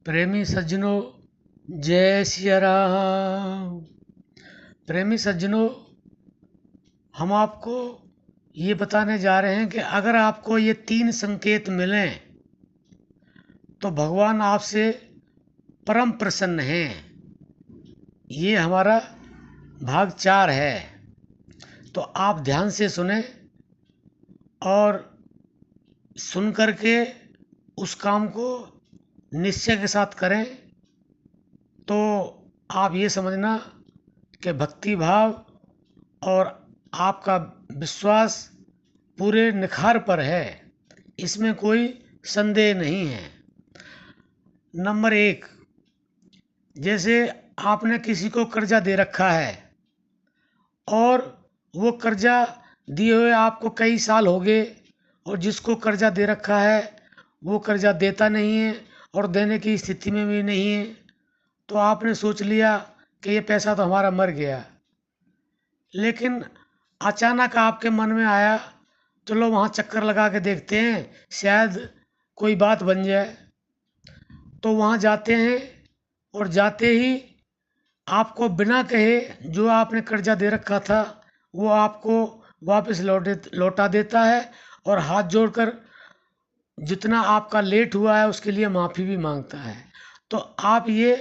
प्रेमी सज्जनों, जय सिया राम। प्रेमी सज्जनों, हम आपको ये बताने जा रहे हैं कि अगर आपको ये 3 संकेत मिलें तो भगवान आपसे परम प्रसन्न हैं। ये हमारा भाग 4 है, तो आप ध्यान से सुने और सुन करके उस काम को निश्चय के साथ करें तो आप ये समझना कि भक्ति भाव और आपका विश्वास पूरे निखार पर है, इसमें कोई संदेह नहीं है। नंबर 1, जैसे आपने किसी को कर्जा दे रखा है और वो कर्जा दिए हुए आपको कई साल हो गए और जिसको कर्जा दे रखा है वो कर्जा देता नहीं है और देने की स्थिति में भी नहीं है, तो आपने सोच लिया कि ये पैसा तो हमारा मर गया। लेकिन अचानक आपके मन में आया चलो वहाँ चक्कर लगा के देखते हैं, शायद कोई बात बन जाए। तो वहाँ जाते हैं और जाते ही आपको बिना कहे जो आपने कर्जा दे रखा था वो आपको वापस लौटा देता है और हाथ जोड़कर जितना आपका लेट हुआ है उसके लिए माफ़ी भी मांगता है। तो आप ये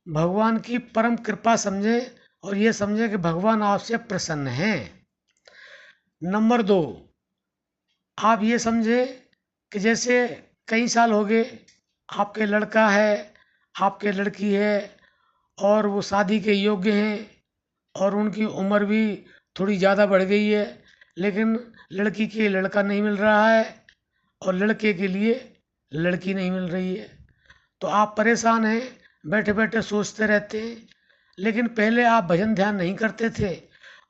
भगवान की परम कृपा समझें और ये समझें कि भगवान आपसे प्रसन्न हैं। नंबर 2, आप ये समझें कि जैसे कई साल हो गए, आपके लड़का है, आपके लड़की है और वो शादी के योग्य हैं और उनकी उम्र भी थोड़ी ज़्यादा बढ़ गई है, लेकिन लड़की के लिए लड़का नहीं मिल रहा है और लड़के के लिए लड़की नहीं मिल रही है। तो आप परेशान हैं, बैठे बैठे सोचते रहते हैं। लेकिन पहले आप भजन ध्यान नहीं करते थे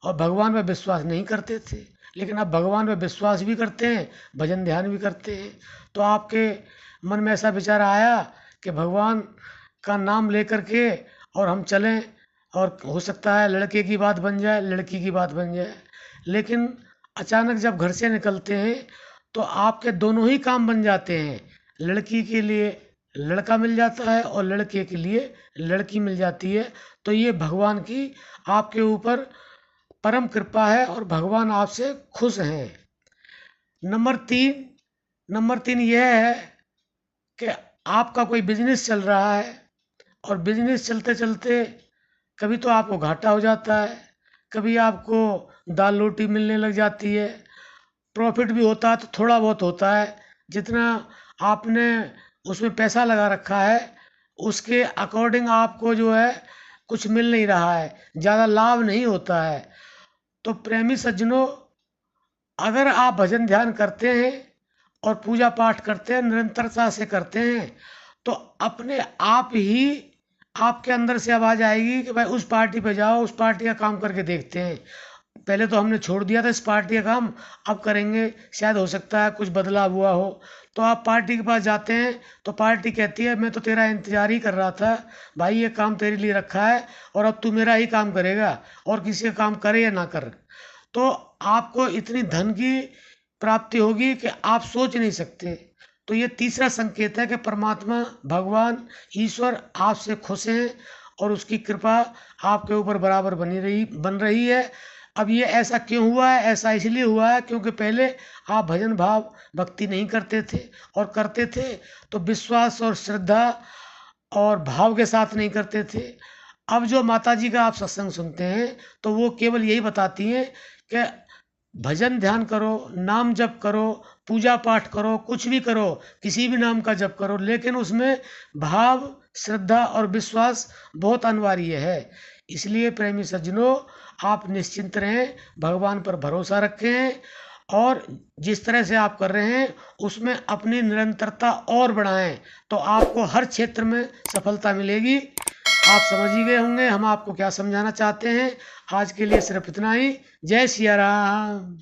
और भगवान पर विश्वास नहीं करते थे, लेकिन अब भगवान पर विश्वास भी करते हैं, भजन ध्यान भी करते हैं। तो आपके मन में ऐसा विचार आया कि भगवान का नाम लेकर के और हम चलें और हो सकता है लड़के की बात बन जाए, लड़की की बात बन जाए। लेकिन अचानक जब घर से निकलते हैं तो आपके दोनों ही काम बन जाते हैं। लड़की के लिए लड़का मिल जाता है और लड़के के लिए लड़की मिल जाती है। तो ये भगवान की आपके ऊपर परम कृपा है और भगवान आपसे खुश हैं। नंबर 3 यह है कि आपका कोई बिजनेस चल रहा है और बिजनेस चलते चलते कभी तो आपको घाटा हो जाता है, कभी आपको दाल रोटी मिलने लग जाती है। प्रॉफिट भी होता है तो थोड़ा बहुत होता है, जितना आपने उसमें पैसा लगा रखा है उसके अकॉर्डिंग आपको जो है कुछ मिल नहीं रहा है, ज़्यादा लाभ नहीं होता है। तो प्रेमी सज्जनों, अगर आप भजन ध्यान करते हैं और पूजा पाठ करते हैं, निरंतरता से करते हैं, तो अपने आप ही आपके अंदर से आवाज़ आएगी कि भाई उस पार्टी पे जाओ, उस पार्टी का काम करके देखते हैं। पहले तो हमने छोड़ दिया था इस पार्टी का काम, अब करेंगे, शायद हो सकता है कुछ बदलाव हुआ हो। तो आप पार्टी के पास जाते हैं तो पार्टी कहती है मैं तो तेरा इंतजार ही कर रहा था भाई, ये काम तेरे लिए रखा है और अब तू मेरा ही काम करेगा और किसी का काम करे या ना कर। तो आपको इतनी धन की प्राप्ति होगी कि आप सोच नहीं सकते। तो ये तीसरा संकेत है कि परमात्मा भगवान ईश्वर आपसे खुश हैं और उसकी कृपा आपके ऊपर बराबर बन रही है। अब ये ऐसा क्यों हुआ है? ऐसा इसलिए हुआ है क्योंकि पहले आप भजन भाव भक्ति नहीं करते थे और करते थे तो विश्वास और श्रद्धा और भाव के साथ नहीं करते थे। अब जो माता जी का आप सत्संग सुनते हैं तो वो केवल यही बताती हैं कि भजन ध्यान करो, नाम जप करो, पूजा पाठ करो, कुछ भी करो, किसी भी नाम का जप करो, लेकिन उसमें भाव, श्रद्धा और विश्वास बहुत अनिवार्य है। इसलिए प्रेमी सज्जनों, आप निश्चिंत रहें, भगवान पर भरोसा रखें और जिस तरह से आप कर रहे हैं उसमें अपनी निरंतरता और बढ़ाएं, तो आपको हर क्षेत्र में सफलता मिलेगी। आप समझ ही गए होंगे हम आपको क्या समझाना चाहते हैं। आज के लिए सिर्फ इतना ही। जय सिया राम।